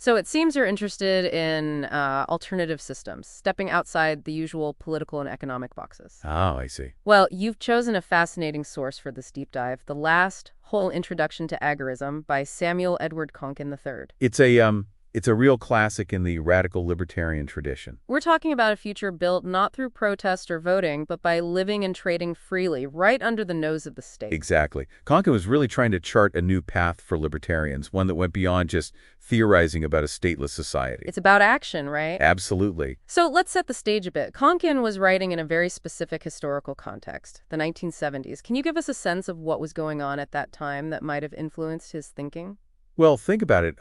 So it seems you're interested in alternative systems, stepping outside the usual political and economic boxes. Oh, I see. Well, you've chosen a fascinating source for this deep dive, the last whole introduction to agorism by Samuel Edward Konkin III. It's a real classic in the radical libertarian tradition. We're talking about a future built not through protest or voting, but by living and trading freely, right under the nose of the state. Exactly. Konkin was really trying to chart a new path for libertarians, one that went beyond just theorizing about a stateless society. It's about action, right? Absolutely. So let's set the stage a bit. Konkin was writing in a very specific historical context, the 1970s. Can you give us a sense of what was going on at that time that might have influenced his thinking? Well, think about it.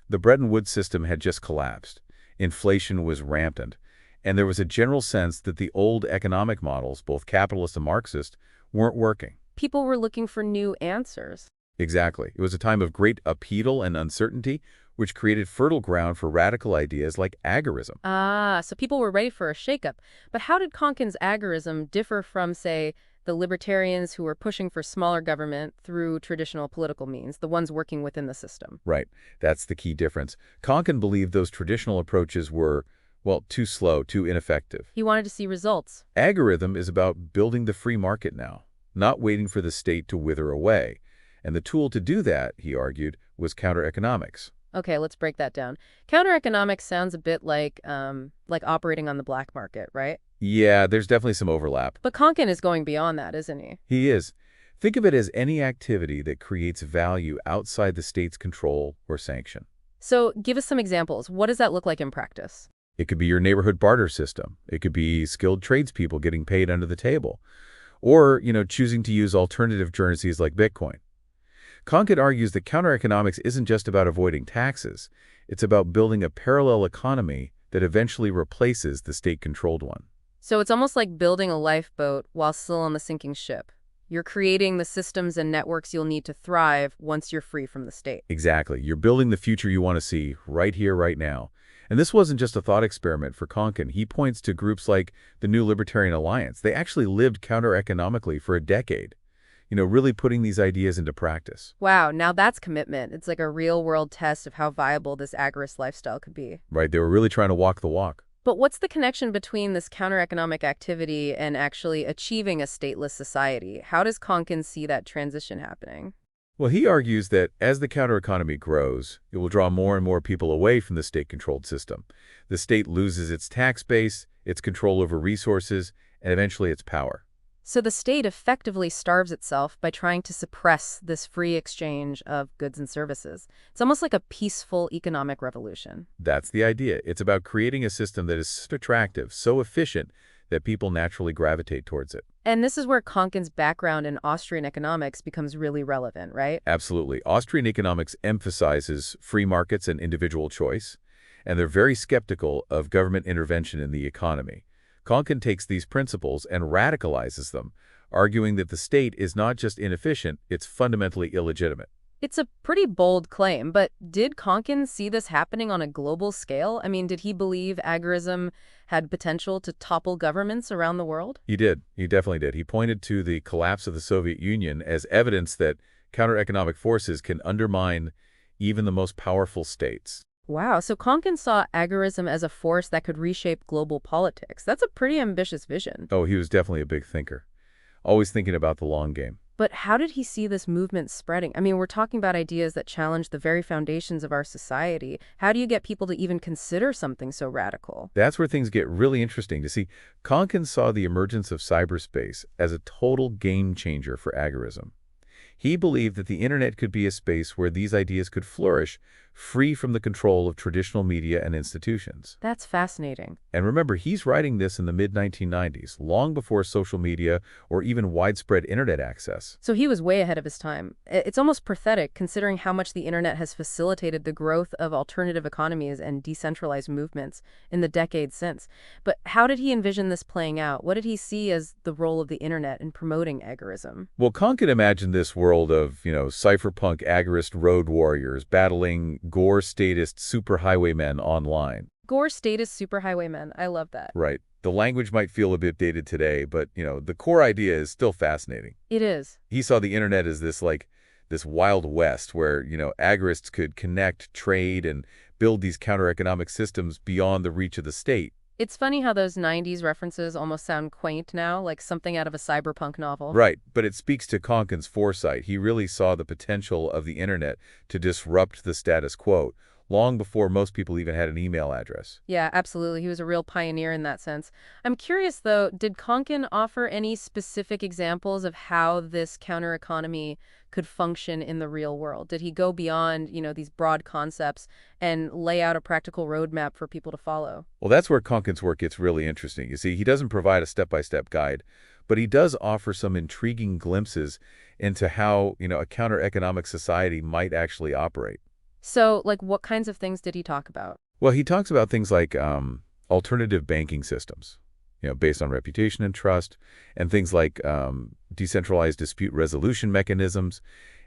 The Bretton Woods system had just collapsed. Inflation was rampant. And there was a general sense that the old economic models, both capitalist and Marxist, weren't working. People were looking for new answers. Exactly. It was a time of great upheaval and uncertainty, which created fertile ground for radical ideas like agorism. Ah, so people were ready for a shakeup. But how did Konkin's agorism differ from, say, the libertarians who were pushing for smaller government through traditional political means, the ones working within the system? Right. That's the key difference. Konkin believed those traditional approaches were, well, too slow, too ineffective. He wanted to see results. Agorism is about building the free market now, not waiting for the state to wither away. And the tool to do that, he argued, was counter-economics. Okay, let's break that down. Counter-economics sounds a bit like operating on the black market, right? Yeah, there's definitely some overlap. But Konkin is going beyond that, isn't he? He is. Think of it as any activity that creates value outside the state's control or sanction. So give us some examples. What does that look like in practice? It could be your neighborhood barter system. It could be skilled tradespeople getting paid under the table. Or, choosing to use alternative currencies like Bitcoin. Konkin argues that counter-economics isn't just about avoiding taxes. It's about building a parallel economy that eventually replaces the state-controlled one. So it's almost like building a lifeboat while still on the sinking ship. You're creating the systems and networks you'll need to thrive once you're free from the state. Exactly. You're building the future you want to see right here, right now. And this wasn't just a thought experiment for Konkin. He points to groups like the New Libertarian Alliance. They actually lived counter-economically for a decade. Really putting these ideas into practice. Wow, now that's commitment. It's like a real-world test of how viable this agorist lifestyle could be. Right, they were really trying to walk the walk. But what's the connection between this counter-economic activity and actually achieving a stateless society? How does Konkin see that transition happening? Well, he argues that as the counter-economy grows, it will draw more and more people away from the state-controlled system. The state loses its tax base, its control over resources, and eventually its power. So the state effectively starves itself by trying to suppress this free exchange of goods and services. It's almost like a peaceful economic revolution. That's the idea. It's about creating a system that is so attractive, so efficient, that people naturally gravitate towards it. And this is where Konkin's background in Austrian economics becomes really relevant, right? Absolutely. Austrian economics emphasizes free markets and individual choice, and they're very skeptical of government intervention in the economy. Konkin takes these principles and radicalizes them, arguing that the state is not just inefficient, it's fundamentally illegitimate. It's a pretty bold claim, but did Konkin see this happening on a global scale? I mean, did he believe agorism had potential to topple governments around the world? He did. He definitely did. He pointed to the collapse of the Soviet Union as evidence that counter-economic forces can undermine even the most powerful states. Wow, so Konkin saw agorism as a force that could reshape global politics. That's a pretty ambitious vision. Oh, he was definitely a big thinker, always thinking about the long game. But how did he see this movement spreading? I mean, we're talking about ideas that challenge the very foundations of our society. How do you get people to even consider something so radical? That's where things get really interesting. To see, Konkin saw the emergence of cyberspace as a total game changer for agorism. He believed that the internet could be a space where these ideas could flourish, free from the control of traditional media and institutions. That's fascinating. And remember, he's writing this in the mid-1990s, long before social media or even widespread internet access. So he was way ahead of his time. It's almost pathetic considering how much the internet has facilitated the growth of alternative economies and decentralized movements in the decades since. But how did he envision this playing out? What did he see as the role of the internet in promoting agorism? Well, Konkin imagined this world of, cypherpunk agorist road warriors battling Gore statist superhighwaymen online. Gore statist superhighwaymen. I love that. Right. The language might feel a bit dated today, but, the core idea is still fascinating. It is. He saw the internet as this, this Wild West where, agorists could connect, trade, and build these counter-economic systems beyond the reach of the state. It's funny how those 90s references almost sound quaint now, like something out of a cyberpunk novel. Right, but it speaks to Konkin's foresight. He really saw the potential of the internet to disrupt the status quo, long before most people even had an email address. Yeah, absolutely. He was a real pioneer in that sense. I'm curious, though, did Konkin offer any specific examples of how this counter-economy could function in the real world? Did he go beyond, these broad concepts and lay out a practical roadmap for people to follow? Well, that's where Konkin's work gets really interesting. You see, he doesn't provide a step-by-step guide, but he does offer some intriguing glimpses into how, a counter-economic society might actually operate. So, like, what kinds of things did he talk about? Well, he talks about things like alternative banking systems, based on reputation and trust, and things like decentralized dispute resolution mechanisms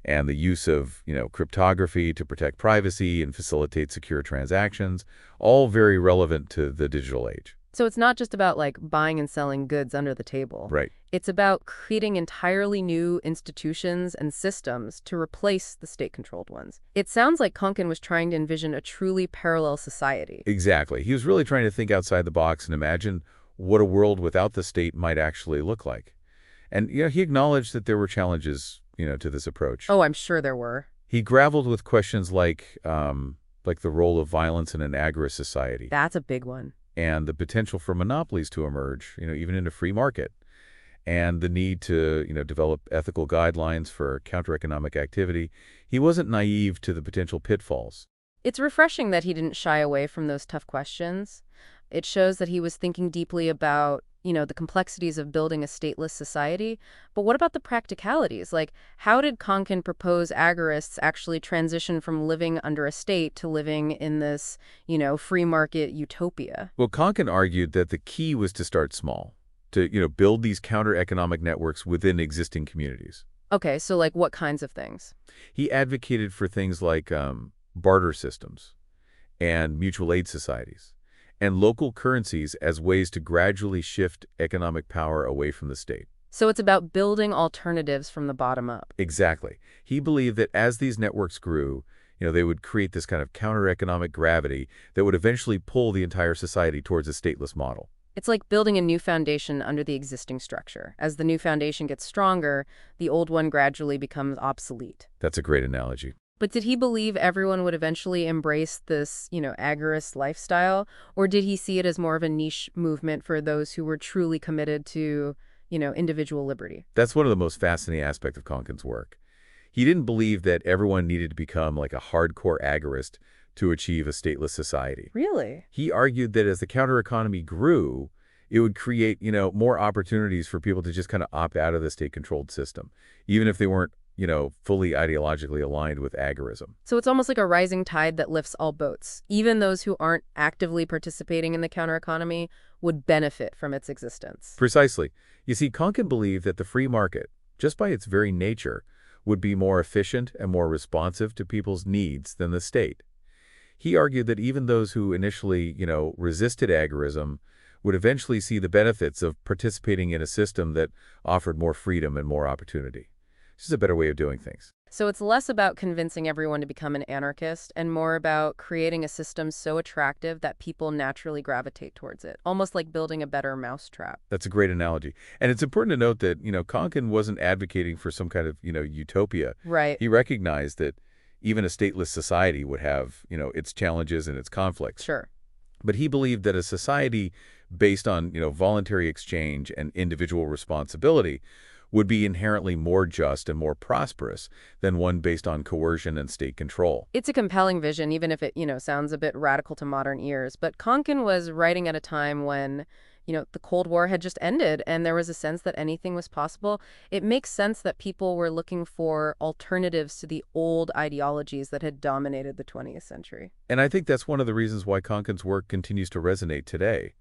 and the use of, cryptography to protect privacy and facilitate secure transactions, all very relevant to the digital age. So it's not just about, like, buying and selling goods under the table. Right. It's about creating entirely new institutions and systems to replace the state-controlled ones. It sounds like Konkin was trying to envision a truly parallel society. Exactly. He was really trying to think outside the box and imagine what a world without the state might actually look like. And, he acknowledged that there were challenges, to this approach. Oh, I'm sure there were. He grappled with questions like the role of violence in an agorist society. That's a big one. And the potential for monopolies to emerge, even in a free market, and the need to, develop ethical guidelines for counter-economic activity. He wasn't naive to the potential pitfalls. It's refreshing that he didn't shy away from those tough questions. It shows that he was thinking deeply about, the complexities of building a stateless society. But what about the practicalities? Like, how did Konkin propose agorists actually transition from living under a state to living in this, free market utopia? Well, Konkin argued that the key was to start small, to, build these counter-economic networks within existing communities. Okay, so like what kinds of things? He advocated for things like barter systems and mutual aid societies and local currencies as ways to gradually shift economic power away from the state. So it's about building alternatives from the bottom up. Exactly. He believed that as these networks grew, they would create this kind of counter-economic gravity that would eventually pull the entire society towards a stateless model. It's like building a new foundation under the existing structure. As the new foundation gets stronger, the old one gradually becomes obsolete. That's a great analogy. But did he believe everyone would eventually embrace this, agorist lifestyle? Or did he see it as more of a niche movement for those who were truly committed to, individual liberty? That's one of the most fascinating aspects of Konkin's work. He didn't believe that everyone needed to become like a hardcore agorist to achieve a stateless society. Really? He argued that as the counter-economy grew, it would create, more opportunities for people to just kind of opt out of the state-controlled system, even if they weren't, fully ideologically aligned with agorism. So it's almost like a rising tide that lifts all boats. Even those who aren't actively participating in the counter-economy would benefit from its existence. Precisely. You see, Konkin believed that the free market, just by its very nature, would be more efficient and more responsive to people's needs than the state. He argued that even those who initially, resisted agorism would eventually see the benefits of participating in a system that offered more freedom and more opportunity. This is a better way of doing things. So it's less about convincing everyone to become an anarchist and more about creating a system so attractive that people naturally gravitate towards it, almost like building a better mousetrap. That's a great analogy. And it's important to note that, Konkin wasn't advocating for some kind of, utopia. Right. He recognized that even a stateless society would have, its challenges and its conflicts. Sure. But he believed that a society based on, voluntary exchange and individual responsibility would be inherently more just and more prosperous than one based on coercion and state control. It's a compelling vision, even if it, sounds a bit radical to modern ears. But Konkin was writing at a time when, the Cold War had just ended and there was a sense that anything was possible. It makes sense that people were looking for alternatives to the old ideologies that had dominated the 20th century. And I think that's one of the reasons why Konkin's work continues to resonate today.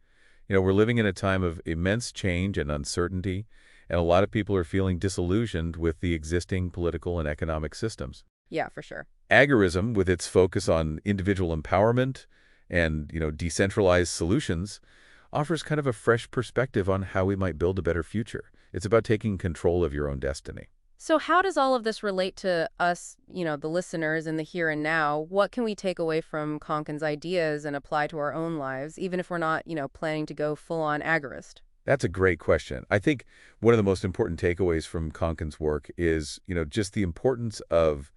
We're living in a time of immense change and uncertainty, and a lot of people are feeling disillusioned with the existing political and economic systems. Yeah, for sure. Agorism, with its focus on individual empowerment and, decentralized solutions, offers kind of a fresh perspective on how we might build a better future. It's about taking control of your own destiny. So how does all of this relate to us, the listeners in the here and now? What can we take away from Konkin's ideas and apply to our own lives, even if we're not, planning to go full-on agorist? That's a great question. I think one of the most important takeaways from Konkin's work is, just the importance of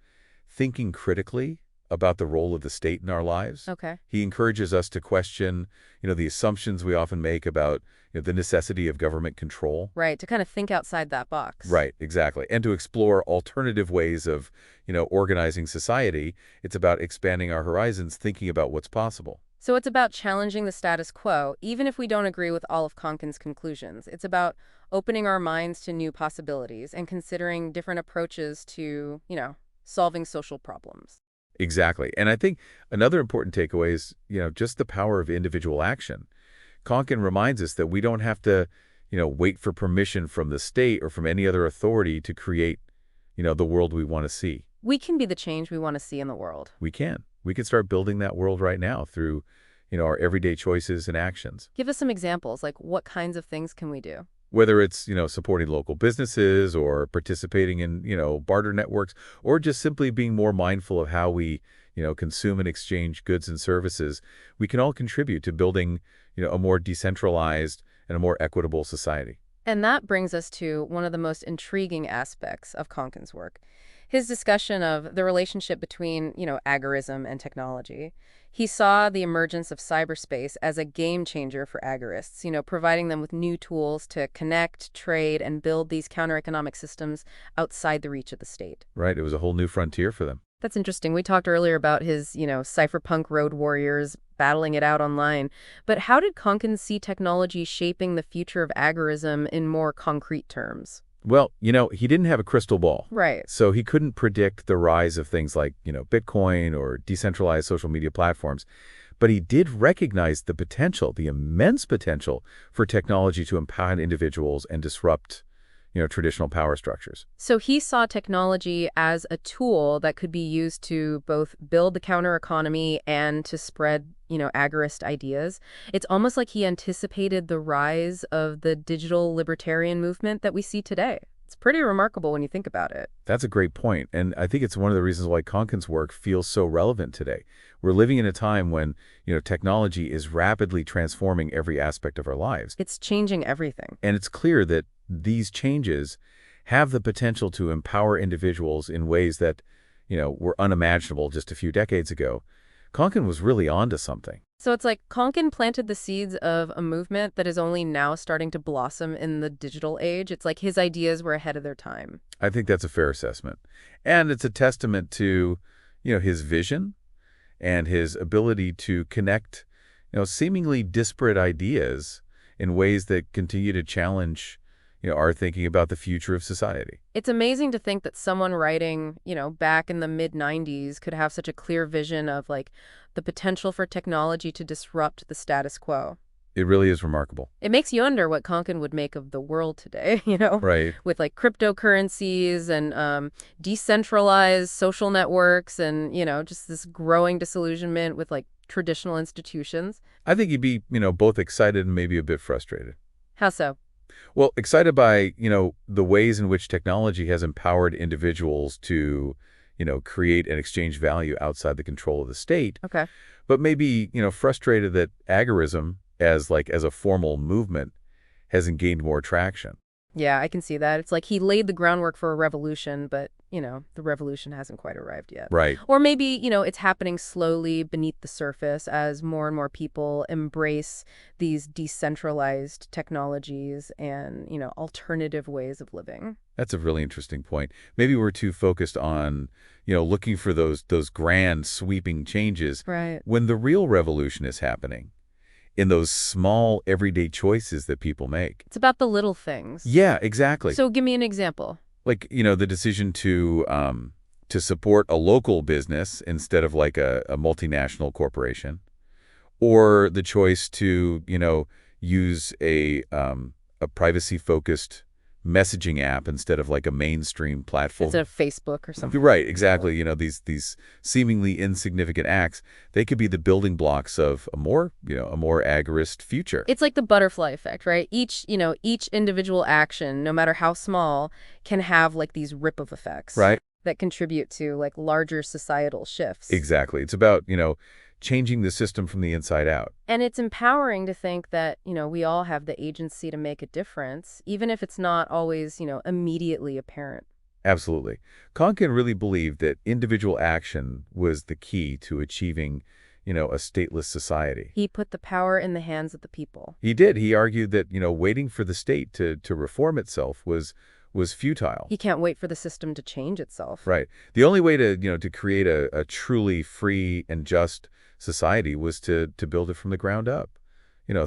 thinking critically about the role of the state in our lives. Okay. He encourages us to question, the assumptions we often make about the necessity of government control. Right, to kind of think outside that box. Right, exactly. And to explore alternative ways of, organizing society. It's about expanding our horizons, thinking about what's possible. So it's about challenging the status quo, even if we don't agree with all of Konkin's conclusions. It's about opening our minds to new possibilities and considering different approaches to, solving social problems. Exactly. And I think another important takeaway is, just the power of individual action. Konkin reminds us that we don't have to, wait for permission from the state or from any other authority to create, the world we want to see. We can be the change we want to see in the world. We can. We can start building that world right now through, our everyday choices and actions. Give us some examples, like what kinds of things can we do? Whether it's, supporting local businesses or participating in, barter networks, or just simply being more mindful of how we, consume and exchange goods and services, we can all contribute to building, a more decentralized and a more equitable society. And that brings us to one of the most intriguing aspects of Konkin's work, his discussion of the relationship between, agorism and technology. He saw the emergence of cyberspace as a game changer for agorists, providing them with new tools to connect, trade, and build these counter-economic systems outside the reach of the state. Right. It was a whole new frontier for them. That's interesting. We talked earlier about his, cypherpunk road warriors battling it out online. But how did Konkin see technology shaping the future of agorism in more concrete terms? Well, he didn't have a crystal ball. Right. So he couldn't predict the rise of things like, Bitcoin or decentralized social media platforms. But he did recognize the potential, the immense potential for technology to empower individuals and disrupt, traditional power structures. So he saw technology as a tool that could be used to both build the counter economy and to spread, agorist ideas. It's almost like he anticipated the rise of the digital libertarian movement that we see today. It's pretty remarkable when you think about it. That's a great point. And I think it's one of the reasons why Konkin's work feels so relevant today. We're living in a time when, technology is rapidly transforming every aspect of our lives. It's changing everything. And it's clear that these changes have the potential to empower individuals in ways that, were unimaginable just a few decades ago. Konkin was really onto something. So it's like Konkin planted the seeds of a movement that is only now starting to blossom in the digital age. It's like his ideas were ahead of their time. I think that's a fair assessment. And it's a testament to, his vision and his ability to connect, seemingly disparate ideas in ways that continue to challenge, our thinking about the future of society. It's amazing to think that someone writing, back in the mid-90s could have such a clear vision of, the potential for technology to disrupt the status quo. It really is remarkable. It makes you wonder what Konkin would make of the world today, Right. with cryptocurrencies and decentralized social networks and, just this growing disillusionment with traditional institutions. I think he'd be, both excited and maybe a bit frustrated. How so? Well, excited by, the ways in which technology has empowered individuals to, create and exchange value outside the control of the state. Okay. But maybe, frustrated that agorism as a formal movement hasn't gained more traction. Yeah, I can see that. It's like he laid the groundwork for a revolution, but, the revolution hasn't quite arrived yet. Right. Or maybe, it's happening slowly beneath the surface as more and more people embrace these decentralized technologies and, alternative ways of living. That's a really interesting point. Maybe we're too focused on, looking for those grand sweeping changes. Right. When the real revolution is happening in those small everyday choices that people make. It's about the little things. Yeah, exactly. So give me an example. The decision to support a local business instead of a multinational corporation, or the choice to, use a privacy-focused messaging app instead of like a mainstream platform. Instead of Facebook or something. Right, exactly. These seemingly insignificant acts, they could be the building blocks of a more agorist future. It's like the butterfly effect, right? Each individual action, no matter how small, can have like these ripple effects. Right. That contribute to like larger societal shifts. Exactly. It's about, changing the system from the inside out. And it's empowering to think that, we all have the agency to make a difference, even if it's not always, immediately apparent. Absolutely. Konkin really believed that individual action was the key to achieving, a stateless society. He put the power in the hands of the people. He did. He argued that, waiting for the state to reform itself was futile. He can't wait for the system to change itself. Right. The only way to create a truly free and just society was to build it from the ground up.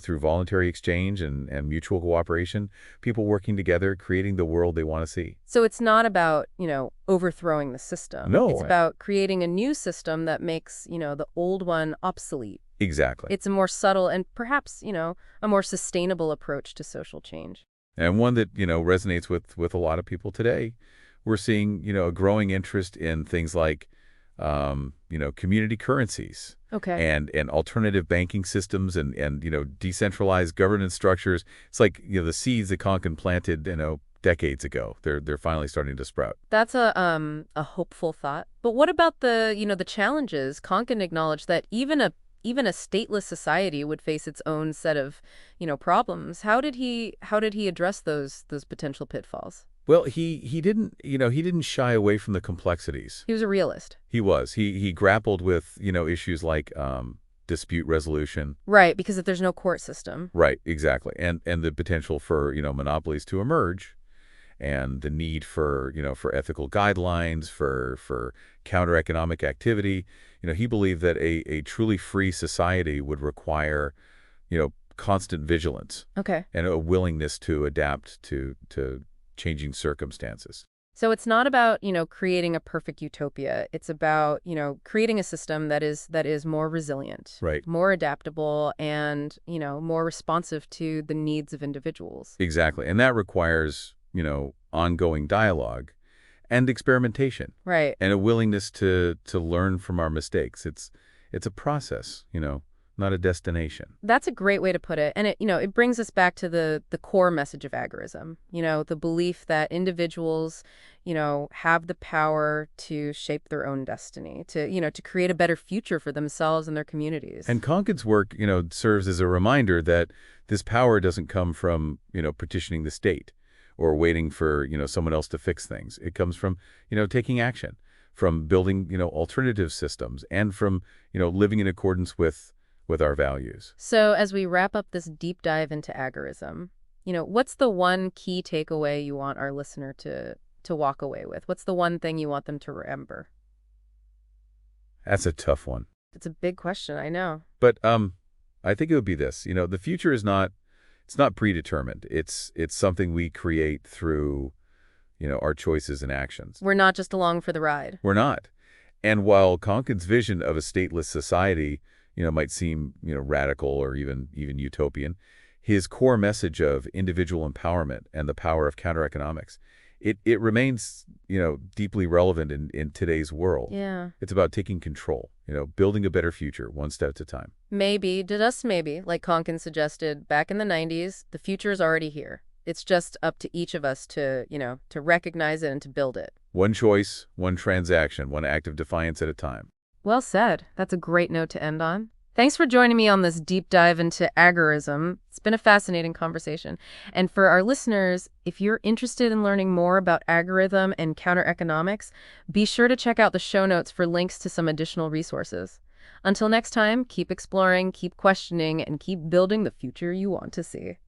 Through voluntary exchange and mutual cooperation, people working together, creating the world they want to see. So it's not about, overthrowing the system. No. It's about creating a new system that makes, the old one obsolete. Exactly. It's a more subtle and perhaps, a more sustainable approach to social change. And one that, resonates with a lot of people today. We're seeing, a growing interest in things like, community currencies. Okay. And alternative banking systems and decentralized governance structures. It's like, the seeds that Konkin planted, decades ago. They're finally starting to sprout. That's a hopeful thought. But what about the challenges? Konkin acknowledged that even a stateless society would face its own set of, problems. How did he address those potential pitfalls? Well, he didn't shy away from the complexities. He was a realist. He was. He grappled with, issues like dispute resolution. Right, because if there's no court system. Right, exactly. And the potential for, monopolies to emerge, and the need for, for ethical guidelines, for counter-economic activity. He believed that a truly free society would require, constant vigilance. Okay. And a willingness to adapt to changing circumstances. So it's not about, creating a perfect utopia. It's about, creating a system that is more resilient, right, more adaptable, and, more responsive to the needs of individuals. Exactly. And that requires, ongoing dialogue and experimentation. Right. And a willingness to learn from our mistakes. It's a process, not a destination. That's a great way to put it. And it brings us back to the core message of agorism, the belief that individuals, have the power to shape their own destiny, to create a better future for themselves and their communities. And Konkin's work, serves as a reminder that this power doesn't come from, petitioning the state or waiting for, someone else to fix things. It comes from, taking action, from building, alternative systems, and from, living in accordance with our values. So as we wrap up this deep dive into agorism, what's the one key takeaway you want our listener to walk away with? What's the one thing you want them to remember? That's a tough one. It's a big question, I know. But I think it would be this. The future is not predetermined. It's something we create through, our choices and actions. We're not just along for the ride. We're not. And while Konkin's vision of a stateless society, might seem, radical or even utopian, his core message of individual empowerment and the power of counter-economics, it remains, deeply relevant in today's world. Yeah. It's about taking control, building a better future one step at a time. Maybe, like Konkin suggested back in the 90s, the future is already here. It's just up to each of us to recognize it and to build it. One choice, one transaction, one act of defiance at a time. Well said. That's a great note to end on. Thanks for joining me on this deep dive into agorism. It's been a fascinating conversation. And for our listeners, if you're interested in learning more about agorism and counter-economics, be sure to check out the show notes for links to some additional resources. Until next time, keep exploring, keep questioning, and keep building the future you want to see.